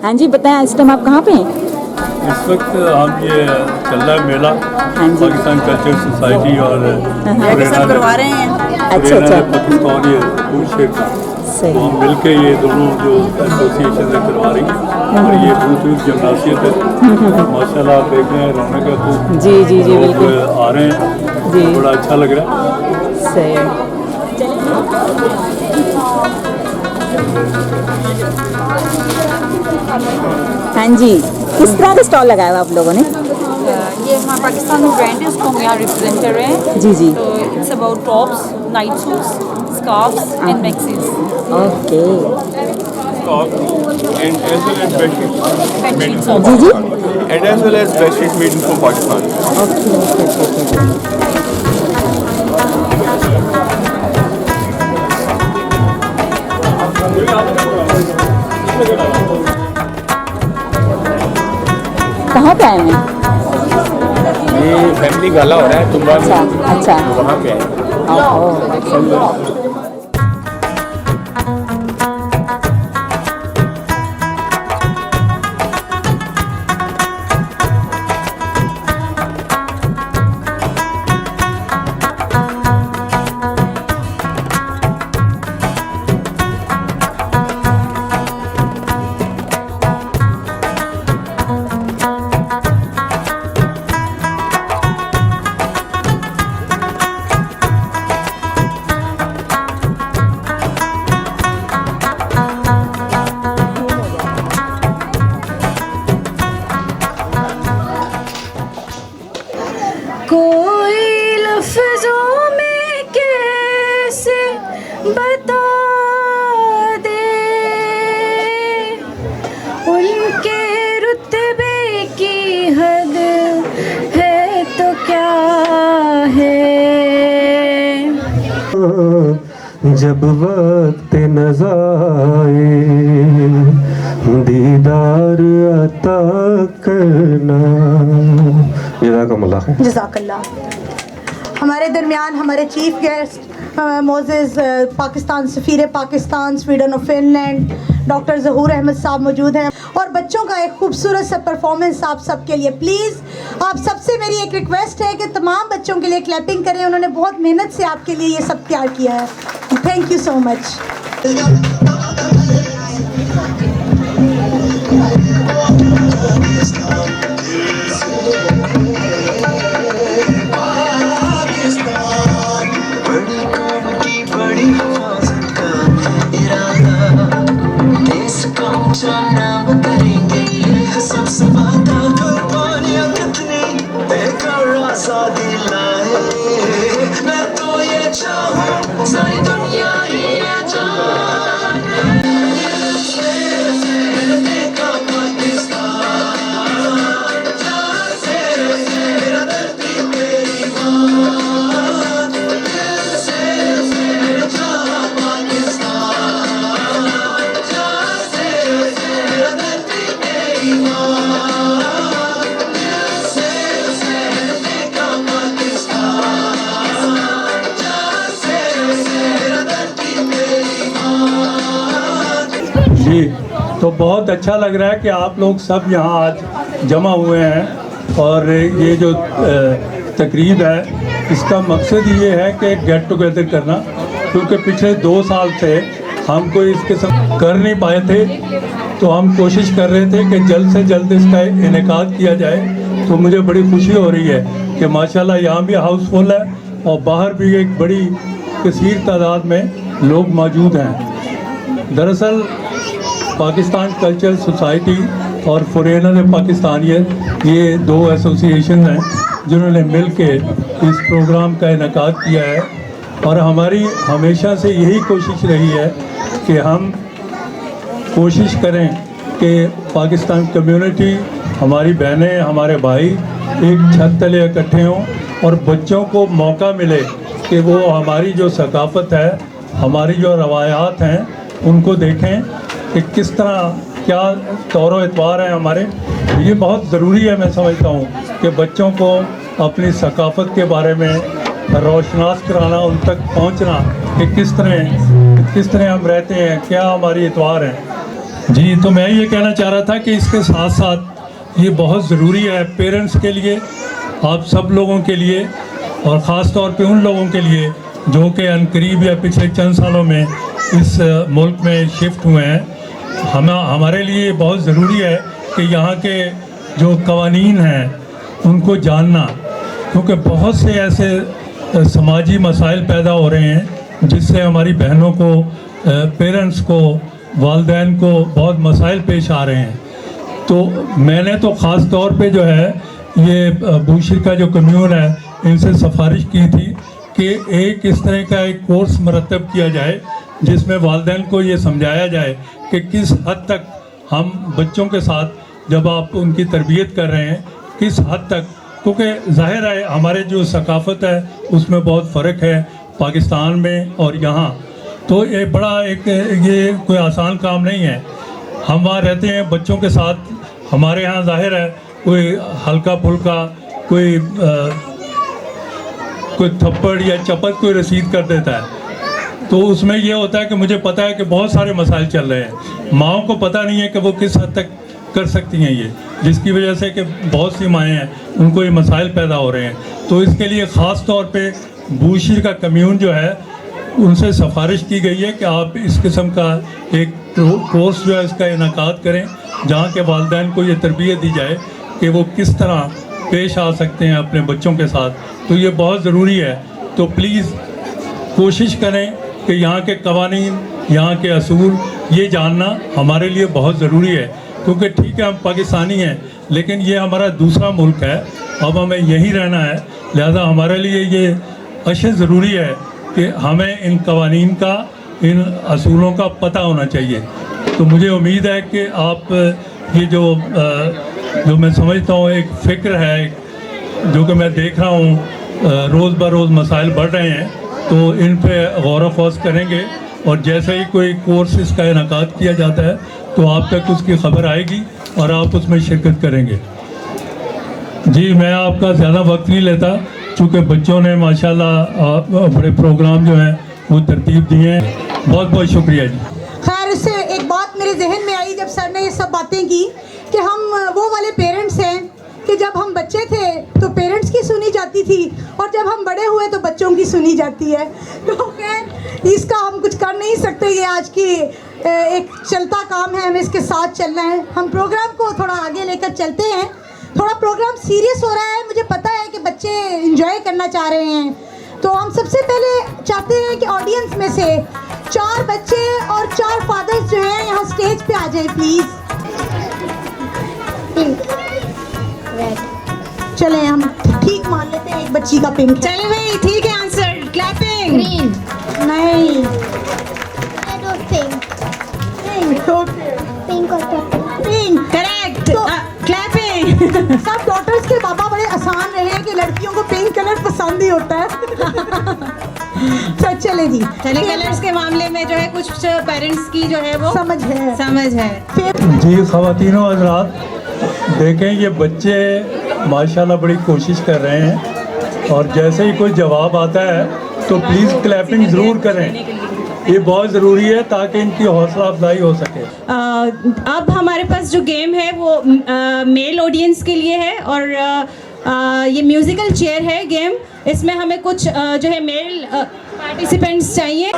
हाँ जी, बताएं इस टाइम आप कहाँ पे हैं? इस वक्त हम ये चल रहा है मेला हाँ जी। पाकिस्तान कल्चर सोसाइटी और करवा रहे हैं। अच्छा अच्छा, पाकिस्तान ये फूड शेप का सही। तो हम मिलके ये दोनों जो एसोसिएशन है करवा रही हैं और ये बहुत जमनासियत है माशाल्लाह। आप देख रहे हैं रौनक है तो जी जी जी लोग बिल्कुल आ रहे हैं जी, बड़ा अच्छा लग रहा है। सही। हाँ जी, किस तरह का स्टॉल लगाया हुआ आप लोगों ने? ये हमारा पाकिस्तान में ब्रांड है, उसको हम यहाँ रिप्रेजेंट कर रहे हैं। जी जी, तो it's about tops, night suits, scarves and maxis. Okay. And as well as bed sheets made from जी जी, Pakistan. And as well as bed sheets made from Pakistan. Okay okay okay okay. कहाँ पे आए हैं? ये family गाला हो रहा है तुम्बा में, अच्छा अच्छा, वहाँ पे है। ओहो। कोई लफ्जों में कैसे बता दे उनके रुतबे की हद है तो क्या है। जब वक्त नज़ाए दीदार अता करना। जज़ाकल्लाह। जज़ाकल्लाह। हमारे दरमियान हमारे चीफ गेस्ट मोजेस पाकिस्तान सफ़ीर पाकिस्तान स्वीडन और फिनलैंड डॉक्टर ज़हूर अहमद साहब मौजूद हैं और बच्चों का एक खूबसूरत सा परफॉर्मेंस आप सबके लिए। प्लीज़ आप सबसे मेरी एक रिक्वेस्ट है कि तमाम बच्चों के लिए क्लैपिंग करें। उन्होंने बहुत मेहनत से आपके लिए ये सब तैयार किया है। Thank you so much. जी, तो बहुत अच्छा लग रहा है कि आप लोग सब यहाँ आज जमा हुए हैं और ये जो तकरीब है इसका मकसद ये है कि गेट टुगेदर करना, क्योंकि पिछले 2 साल से हम कोई इसके सब कर नहीं पाए थे। तो हम कोशिश कर रहे थे कि जल्द से जल्द इसका इनेकाद किया जाए। तो मुझे बड़ी खुशी हो रही है कि माशाल्लाह यहाँ भी हाउसफुल है और बाहर भी एक बड़ी कसीर तादाद में लोग मौजूद हैं। दरअसल पाकिस्तान कल्चर सोसाइटी और फॉरेनर पाकिस्तानियत ये 2 एसोसिएशन हैं जिन्होंने मिल के इस प्रोग्राम का इनेकाद किया है। और हमारी हमेशा से यही कोशिश रही है कि हम कोशिश करें कि पाकिस्तान कम्युनिटी, हमारी बहनें, हमारे भाई एक छत तले इकट्ठे हों और बच्चों को मौका मिले कि वो हमारी जो सकाफ़त है, हमारी जो रवायात हैं उनको देखें कि किस तरह क्या तौर एतवार है हमारे। ये बहुत ज़रूरी है, मैं समझता हूँ कि बच्चों को अपनी सकाफ़त के बारे में रोशनास कराना, उन तक पहुँचना कि किस तरह हम रहते हैं, क्या हमारी एतवार हैं। जी, तो मैं ये कहना चाह रहा था कि इसके साथ साथ ये बहुत ज़रूरी है पेरेंट्स के लिए, आप सब लोगों के लिए, और ख़ास तौर पे उन लोगों के लिए जो कि अनकरीब या पिछले चंद सालों में इस मुल्क में शिफ्ट हुए हैं। हमारे लिए बहुत ज़रूरी है कि यहाँ के जो कवानीन हैं उनको जानना, क्योंकि बहुत से ऐसे समाजी मसाइल पैदा हो रहे हैं जिससे हमारी बहनों को, पेरेंट्स को, वालिदैन को बहुत मसाइल पेश आ रहे हैं। तो मैंने तो ख़ास तौर पे जो है ये बूशिर का जो कम्यून है इनसे सिफारिश की थी कि एक इस तरह का एक कोर्स मरतब किया जाए जिसमें वालिदैन को ये समझाया जाए कि किस हद तक हम बच्चों के साथ जब आप उनकी तरबियत कर रहे हैं किस हद तक, क्योंकि जाहिर है हमारे जो सकाफ़त है उसमें बहुत फ़र्क है पाकिस्तान में और यहाँ। तो ये बड़ा एक ये कोई आसान काम नहीं है। हम वहाँ रहते हैं बच्चों के साथ, हमारे यहाँ जाहिर है कोई हल्का फुल्का कोई थप्पड़ या चपत कोई रसीद कर देता है, तो उसमें यह होता है कि मुझे पता है कि बहुत सारे मसाइल चल रहे हैं। माँओं को पता नहीं है कि वो किस हद तक कर सकती हैं ये, जिसकी वजह से कि बहुत सी माएँ हैं उनको ये मसाइल पैदा हो रहे हैं। तो इसके लिए ख़ास तौर पे बूशिर का कम्यून जो है उनसे सिफारिश की गई है कि आप इस किस्म का एक कोर्स जो है इसका इनेकाद करें जहाँ के वालिदैन को ये तरबियत दी जाए कि वो किस तरह पेश आ सकते हैं अपने बच्चों के साथ। तो ये बहुत ज़रूरी है। तो प्लीज़ कोशिश करें कि यहाँ के कवानीन, यहाँ के असूल ये जानना हमारे लिए बहुत ज़रूरी है, क्योंकि ठीक है हम पाकिस्तानी हैं लेकिन ये हमारा दूसरा मुल्क है, अब हमें यहीं रहना है। लिहाजा हमारे लिए ये अशद ज़रूरी है कि हमें इन कवानीन का, इन असूलों का पता होना चाहिए। तो मुझे उम्मीद है कि आप ये जो मैं समझता हूँ एक फ़िक्र है जो कि मैं देख रहा हूँ रोज़ ब रोज़ मसाइल बढ़ रहे हैं, तो इन पे गौर व फौज करेंगे और जैसे ही कोई कोर्स इसका इनेकाद किया जाता है तो आप तक उसकी खबर आएगी और आप उसमें शिरकत करेंगे। जी, मैं आपका ज़्यादा वक्त नहीं लेता चूँकि बच्चों ने माशाल्लाह बड़े प्रोग्राम जो हैं वो तरतीब दिए हैं। बहुत बहुत शुक्रिया जी। खैर, इससे एक बात मेरे जहन में आई जब सर ने ये सब बातें की कि हम वो वाले पेरेंट्स हैं कि जब हम बच्चे थे तो पेरेंट्स की सुनी जाती थी और जब हम बड़े हुए तो बच्चों की सुनी जाती है। तो खैर इसका हम कुछ कर नहीं सकते, ये आज की एक चलता काम है, हमें इसके साथ चलना है। हम प्रोग्राम को थोड़ा आगे लेकर चलते हैं। थोड़ा प्रोग्राम सीरियस हो रहा है, मुझे पता है कि बच्चे एंजॉय करना चाह रहे हैं, तो हम सबसे पहले चाहते हैं कि ऑडियंस में से 4 बच्चे और 4 फादर्स जो हैं यहाँ स्टेज पे आ जाए प्लीज़। चलें, हम ठीक मान लेते हैं एक बच्ची का पिंक। चले भाई, ठीक है आंसर। क्लैपिंग। ग्रीन। नहीं, रेड और पिंक। पिंक और पर्पल। पिंक। करेक्ट। तो- क्लैपिंग। सब डॉटर्स के पापा बड़े आसान रहे हैं कि लड़कियों को पिंक कलर पसंद ही होता है। तो चले जी, चले, कलर्स के मामले में जो है कुछ पेरेंट्स की जो है वो समझ है। समझ है। जी, ख़वातीनो हज़रात, देखें ये बच्चे माशाल्लाह बड़ी कोशिश कर रहे हैं और जैसे ही कोई जवाब आता है तो प्लीज़ क्लैपिंग ज़रूर करें, ये बहुत ज़रूरी है ताकि इनकी हौसला अफजाई हो सके। अब हमारे पास जो गेम है वो मेल ऑडियंस के लिए है और ये म्यूजिकल चेयर है गेम। इसमें हमें कुछ जो है मेल पार्टिसिपेंट्स चाहिए।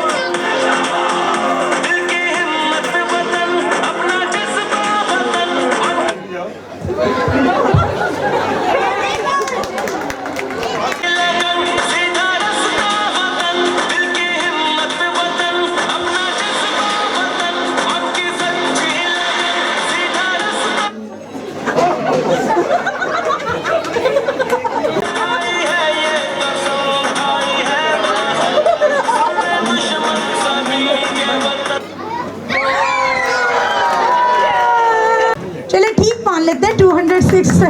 चले ठीक मान लेते हैं 206।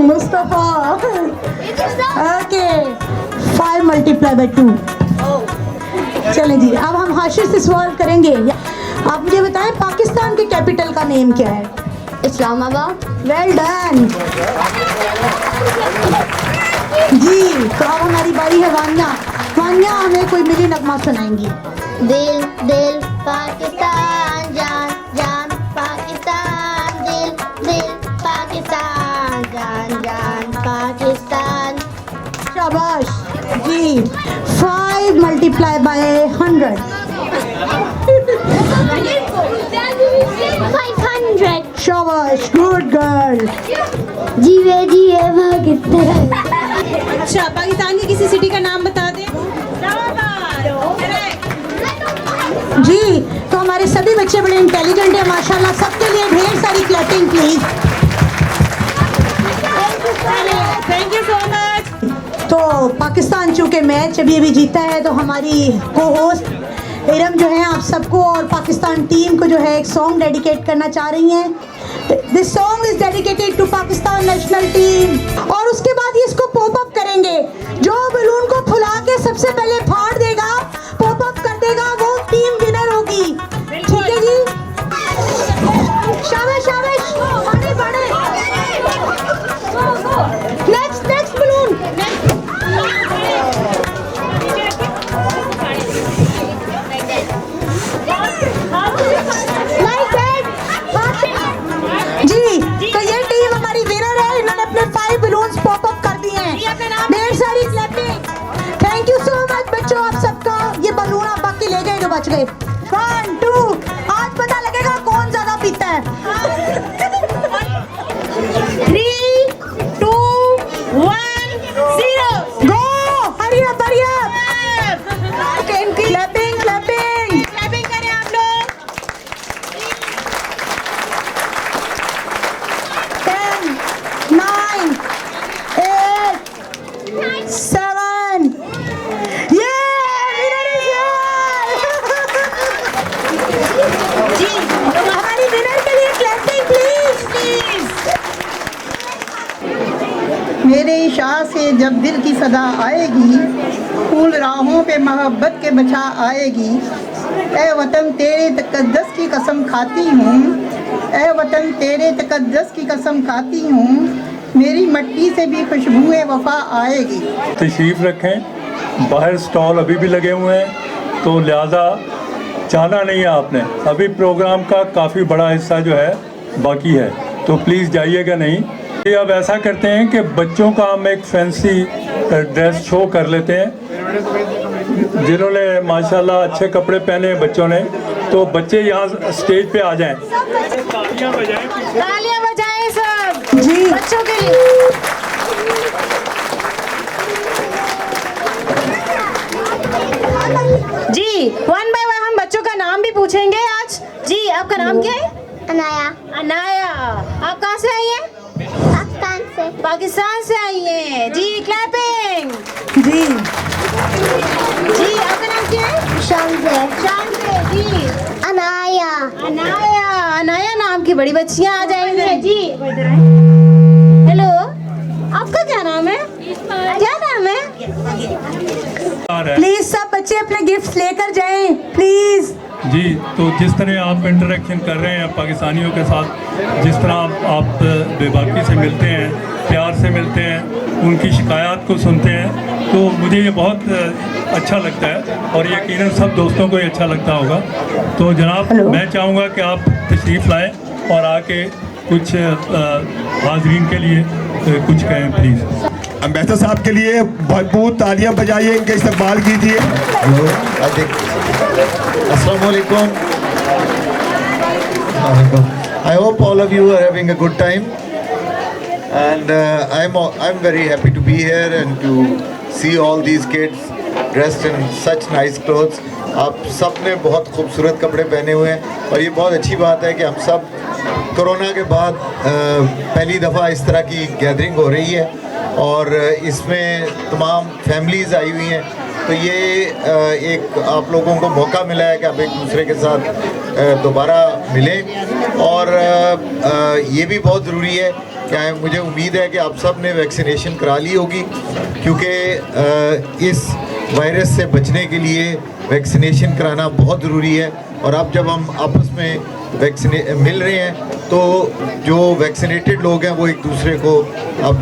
मुस्तफ़ा। ओके, 5 × 2। चले जी, अब हम हाशिर से सवाल करेंगे। आप मुझे बताएं पाकिस्तान के कैपिटल का नेम क्या है? इस्लामाबाद। वेल डन जी। तो अब हमारी बारी है वान्या। वान्या हमें कोई मिली नगमा सुनाएंगी। दिल दिल पाकिस्तान जान जान शाबाश, गुड गर्ल। जीवे जीवे पाकिस्तान। अच्छा, पाकिस्तान की किसी सिटी का नाम बता दें। जी, तो हमारे सभी बच्चे बड़े इंटेलिजेंट हैं माशाल्लाह, सबके लिए ढेर सारी clapping please. Thank you so much. तो पाकिस्तान चूँकि मैच अभी जीता है, तो हमारी को होस्ट इरम जो है आप सबको और पाकिस्तान टीम को जो है एक सॉन्ग डेडिकेट करना चाह रही हैं। This song is dedicated to Pakistan national team. और उसके बाद ये इसको पॉप अप करेंगे। जो बलून को फुला के सबसे पहले फाड़ देगा, पॉप अप कर देगा, वो टीम विनर होगी। ठीक है जी, शाबाश शाबाश, बड़े बड़े। Next balloon. जी, तो ये टीम हमारी विनर है। इन्होंने अपने 5 बलून्स पॉप अप कर दिए हैं। ढेर सारी clapping. Thank you so much बच्चों, आप सबका। ये बलून आप बाकी ले गए जो बच गए। 1 2, आज पता लगेगा कौन ज्यादा पीता है। 3 2 1 0 go. Hurry up hurry up. Clapping clapping clapping करें आप लोग। 10 9 8 7 ये विनर इज जी, हमारी विनर के लिए क्लैपिंग प्लीज। मेरे इशार से जब दिल की सदा आएगी, फूल राहों पे मोहब्बत के बचा आएगी। ए वतन तेरे तकद्दस की कसम खाती हूँ, ए वतन तेरे तकद्दस की कसम खाती हूँ, मेरी मट्टी से भी खुशबुए वफा आएगी। तशरीफ़ रखें। बाहर स्टॉल अभी भी लगे हुए हैं, तो लिहाजा जाना नहीं है आपने। अभी प्रोग्राम का काफ़ी बड़ा हिस्सा जो है बाकी है, तो प्लीज़ जाइएगा नहीं। ये अब ऐसा करते हैं कि बच्चों का हम एक फैंसी ड्रेस शो कर लेते हैं। जिन्होंने माशाल्लाह अच्छे कपड़े पहने हैं बच्चों ने, तो बच्चे यहाँ स्टेज पे आ जाएं। तालियां बजाएं सब जी बच्चों के लिए। जी, 1 बाय 1 हम बच्चों का नाम भी पूछेंगे आज। जी, आपका नाम क्या है? अनाया। अनाया। आप कहाँ से आई हैं? पाकिस्तान से। पाकिस्तान से आई हैं। जी, क्लैपिंग। जी जी, आपका नाम क्या है? शाम से। शाम से। जी, अनाया। अनाया। अनाया नाम की बड़ी बच्चियां आ जाएंगी। जी, हेलो, आपका क्या नाम है? क्या नाम है? प्लीज सब बच्चे अपने गिफ्ट्स लेकर जाएं प्लीज। जी, तो जिस तरह आप इंटरेक्शन कर रहे हैं पाकिस्तानियों के साथ, जिस तरह आप बेबाकी से मिलते हैं, प्यार से मिलते हैं, उनकी शिकायत को सुनते हैं, तो मुझे ये बहुत अच्छा लगता है और यकीनन सब दोस्तों को ये अच्छा लगता होगा। तो जनाब, मैं चाहूँगा कि आप तशरीफ़ लाएँ और आके कुछ हाज़रीन के लिए कुछ कहें प्लीज़। अम्बेसडर साहब के लिए भरपूर तालियां बजाइए, इनका इस्तकबाल कीजिए। हेलो, अस्सलाम वालेकुम। I hope all of you are having a good time, and I'm very happy to be here and to see all these kids dressed in such nice clothes. आप सब ने बहुत खूबसूरत कपड़े पहने हुए हैं और ये बहुत अच्छी बात है कि हम सब कोरोना के बाद पहली दफ़ा इस तरह की गैदरिंग हो रही है और इसमें तमाम फैमिलीज़ आई हुई हैं। तो ये एक आप लोगों को मौका मिला है कि आप एक दूसरे के साथ दोबारा मिलें और ये भी बहुत ज़रूरी है कि मुझे उम्मीद है कि आप सब ने वैक्सीनेशन करा ली होगी, क्योंकि इस वायरस से बचने के लिए वैक्सीनेशन कराना बहुत ज़रूरी है। और अब जब हम आपस में मिल रहे हैं तो जो वैक्सीनेटेड लोग हैं वो एक दूसरे को अब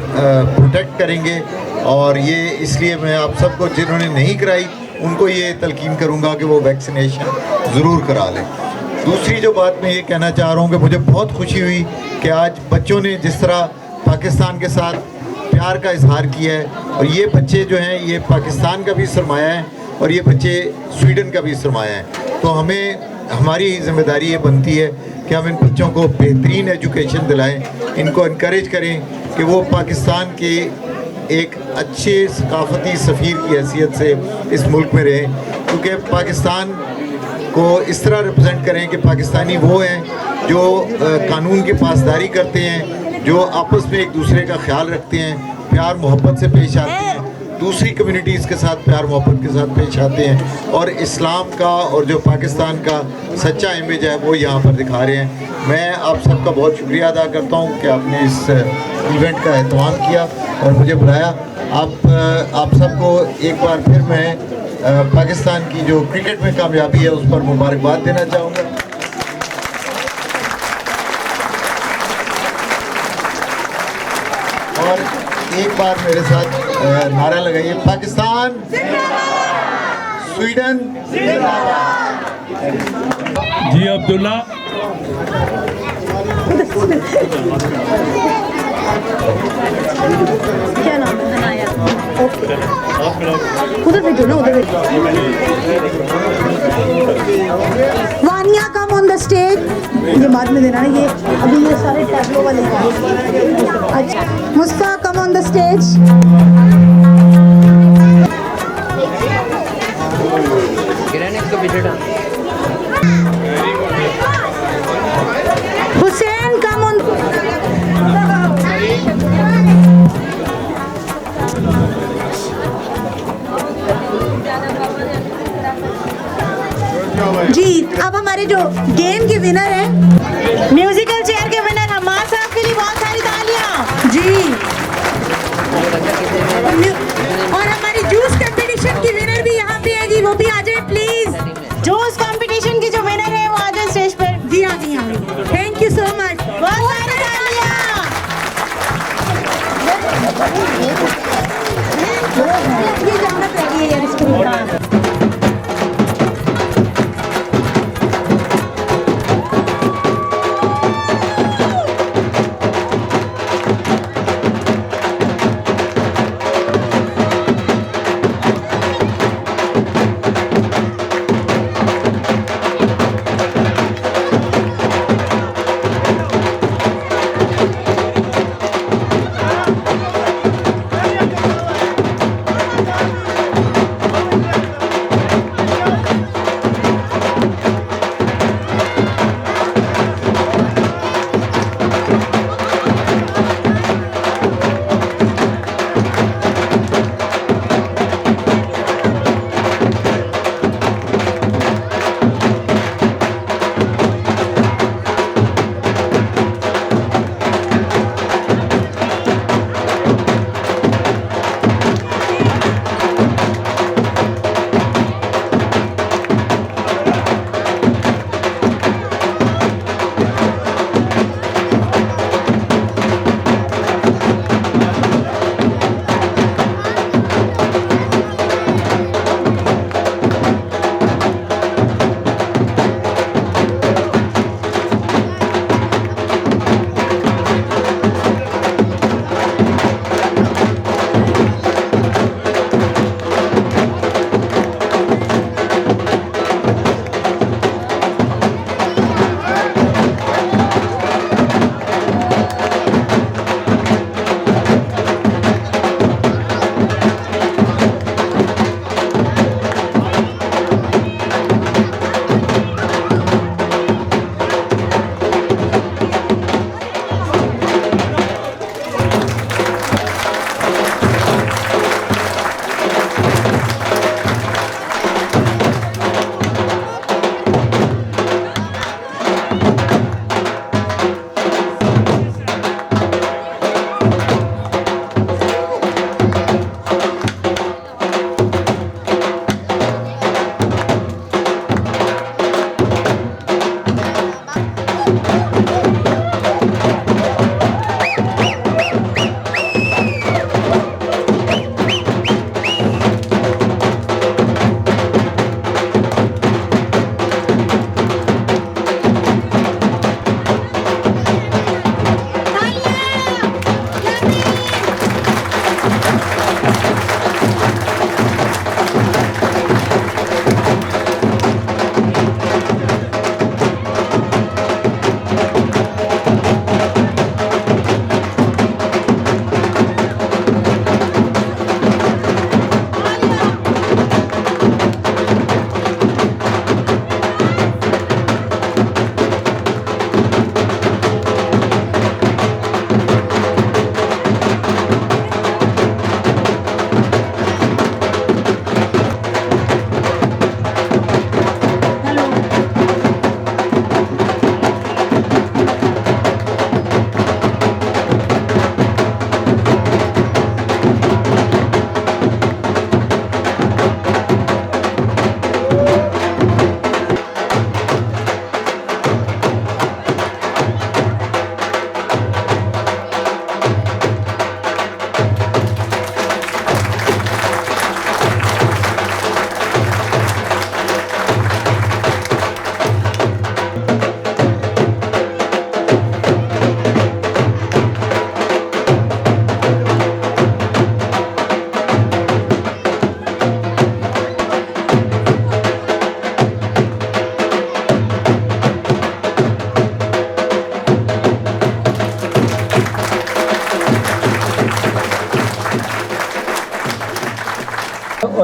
प्रोटेक्ट करेंगे, और ये इसलिए मैं आप सबको जिन्होंने नहीं कराई उनको ये तलकीन करूँगा कि वो वैक्सीनेशन ज़रूर करा लें। दूसरी जो बात मैं ये कहना चाह रहा हूँ कि मुझे बहुत खुशी हुई कि आज बच्चों ने जिस तरह पाकिस्तान के साथ प्यार का इजहार किया है, और ये बच्चे जो हैं ये पाकिस्तान का भी सरमाया है और ये बच्चे स्वीडन का भी सरमाया है। तो हमें हमारी जिम्मेदारी ये बनती है कि हम इन बच्चों को बेहतरीन एजुकेशन दिलाएं, इनको इनकरेज करें कि वो पाकिस्तान के एक अच्छे सकाफती सफ़ीर की हैसियत से इस मुल्क में रहें, क्योंकि पाकिस्तान को इस तरह रिप्रेजेंट करें कि पाकिस्तानी वो हैं जो कानून की पासदारी करते हैं, जो आपस में एक दूसरे का ख्याल रखते हैं, प्यार मोहब्बत से पेश आते हैं, दूसरी कम्युनिटीज़ के साथ प्यार मोहब्बत के साथ पेश आते हैं और इस्लाम का और जो पाकिस्तान का सच्चा इमेज है वो यहाँ पर दिखा रहे हैं। मैं आप सबका बहुत शुक्रिया अदा करता हूँ कि आपने इस इवेंट का एहतमाम किया और मुझे बुलाया। आप सबको एक बार फिर मैं पाकिस्तान की जो क्रिकेट में कामयाबी है उस पर मुबारकबाद देना चाहूँगा। और एक बार मेरे साथ नारा लगाइए, पाकिस्तान स्वीडन। जी अब्दुल्ला। क्या नाम है? हनाया। ओके, उधर भेजो ना, उधर भेजो। वानिया कम ऑन द स्टेज। ये बाद में देना है, ये अभी ये सारे टैबलो वाले हैं। अच्छा, Muska come on the stage. Hussain come on. जी, अब हमारे जो गेम के विनर हैं, म्यूजिकल चेयर के विनर हमार साहब के लिए बहुत सारी तालियां जी। और हमारी जूस कंपटीशन की विनर भी यहाँ पे है जी, वो भी आ जाए प्लीज। जूस कंपटीशन की जो विनर है वो आ जाए स्टेज पर जी। आ गई। थैंक यू सो मच, बहुत सारी तालियां। ये जानना चाहिए यार इसको।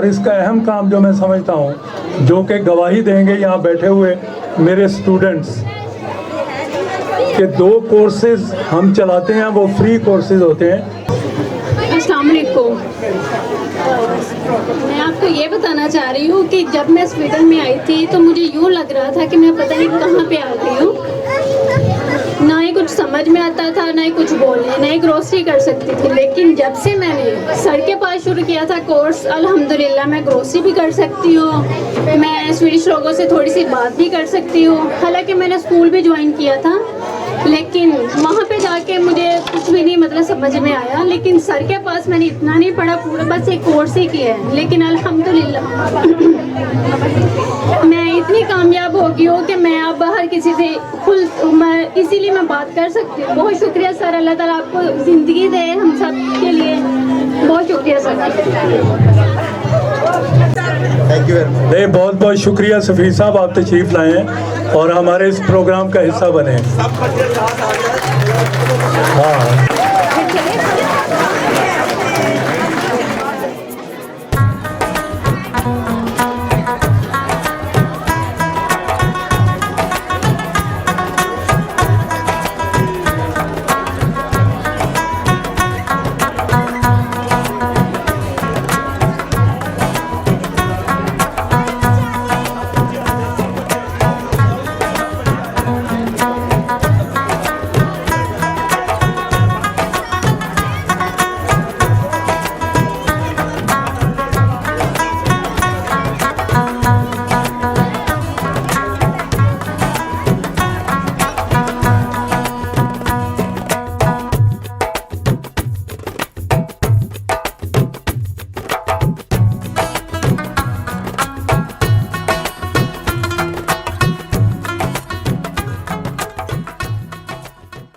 और इसका अहम काम जो मैं समझता हूँ, जो कि गवाही देंगे यहाँ बैठे हुए मेरे स्टूडेंट्स, कि 2 कोर्सेज हम चलाते हैं, वो फ्री कोर्सेज होते हैं। अस्सलाम वालेकुम। मैं आपको ये बताना चाह रही हूँ कि जब मैं स्वीडन में आई थी तो मुझे यूँ लग रहा था कि मैं पता नहीं कहाँ पे आ गई हूँ। ना ही कुछ समझ में आता था, ना ही कुछ बोलने, ना ही ग्रोसरी कर सकती थी। लेकिन जब से मैंने सर के पास शुरू किया था कोर्स, अल्हम्दुलिल्लाह मैं ग्रोसरी भी कर सकती हूँ, मैं स्वीडिश लोगों से थोड़ी सी बात भी कर सकती हूँ। हालांकि मैंने स्कूल भी ज्वाइन किया था, लेकिन वहाँ पे जाके मुझे कुछ भी नहीं मतलब समझ में आया। लेकिन सर के पास मैंने इतना नहीं पढ़ा, पूरा बस एक कोर्स ही किया है। लेकिन अल्हम्दुलिल्लाह मैं इतनी कामयाब हो गई हूँ कि मैं अब हर किसी से इसीलिए मैं बात कर सकती हूँ। बहुत शुक्रिया सर, अल्लाह ताला आपको ज़िंदगी दे हम सब के लिए। बहुत शुक्रिया sir. Thank you very much. नहीं, बहुत बहुत शुक्रिया सफ़ीर साहब, आप तशरीफ़ लाए हैं और हमारे इस प्रोग्राम का हिस्सा बने। हाँ।